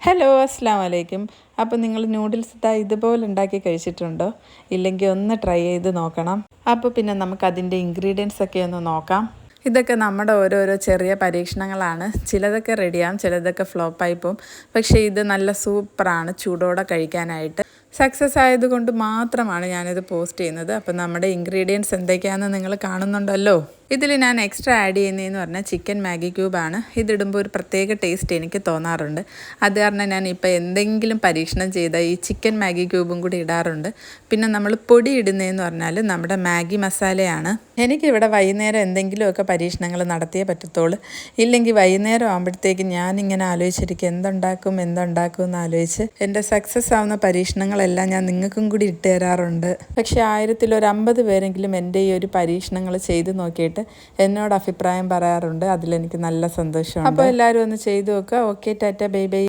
Hello അസ്സാം വലൈക്കും. അപ്പോൾ നിങ്ങൾ നൂഡിൽസ് ഇതുപോലെ ഉണ്ടാക്കി കഴിച്ചിട്ടുണ്ടോ? ഇല്ലെങ്കിൽ ഒന്ന് ട്രൈ ചെയ്ത് നോക്കണം. അപ്പോൾ പിന്നെ നമുക്ക് അതിൻ്റെ ഇൻഗ്രീഡിയൻസ് ഒക്കെ ഒന്ന് നോക്കാം. ഇതൊക്കെ നമ്മുടെ ഓരോരോ ചെറിയ പരീക്ഷണങ്ങളാണ്. ചിലതൊക്കെ റെഡിയാവും, ചിലതൊക്കെ ഫ്ലോപ്പായി പോവും. പക്ഷേ ഇത് നല്ല സൂപ്പറാണ് ചൂടോടെ കഴിക്കാനായിട്ട്. സക്സസ് ആയതുകൊണ്ട് മാത്രമാണ് ഞാനിത് പോസ്റ്റ് ചെയ്യുന്നത്. അപ്പോൾ നമ്മുടെ ഇൻഗ്രീഡിയൻസ് എന്തൊക്കെയാണെന്ന് നിങ്ങൾ കാണുന്നുണ്ടല്ലോ. ഇതിൽ ഞാൻ എക്സ്ട്രാ ആഡ് ചെയ്യുന്നതെന്ന് പറഞ്ഞാൽ ചിക്കൻ മാഗി ക്യൂബാണ്. ഇതിടുമ്പോൾ ഒരു പ്രത്യേക ടേസ്റ്റ് എനിക്ക് തോന്നാറുണ്ട്. അത് കാരണം ഞാൻ ഇപ്പോൾ എന്തെങ്കിലും പരീക്ഷണം ചെയ്താൽ ഈ ചിക്കൻ മാഗി ക്യൂബും കൂടി ഇടാറുണ്ട്. പിന്നെ നമ്മൾ പൊടി ഇടുന്നതെന്ന് പറഞ്ഞാൽ നമ്മുടെ മാഗി മസാലയാണ്. എനിക്കിവിടെ വൈകുന്നേരം എന്തെങ്കിലുമൊക്കെ പരീക്ഷണങ്ങൾ നടത്തിയേ പറ്റത്തുള്ളൂ. ഇല്ലെങ്കിൽ വൈകുന്നേരം ആകുമ്പോഴത്തേക്കും ഞാനിങ്ങനെ ആലോചിച്ചിരിക്കും എന്തുണ്ടാക്കും എന്ന് ആലോചിച്ച് എൻ്റെ സക്സസ് ആവുന്ന പരീക്ഷണങ്ങളെല്ലാം ഞാൻ നിങ്ങൾക്കും കൂടി ഇട്ട് തരാറുണ്ട്. പക്ഷേ 1000-50 പേരെങ്കിലും എൻ്റെ ഈ ഒരു പരീക്ഷണങ്ങൾ ചെയ്ത് നോക്കിയിട്ട് എന്നോട് അഭിപ്രായം പറയാറുണ്ട്. അതിലെനിക്ക് നല്ല സന്തോഷമുണ്ട്. അപ്പോൾ എല്ലാവരും ഒന്ന് ചെയ്തു നോക്കുക. Okay, Tata, bye bye.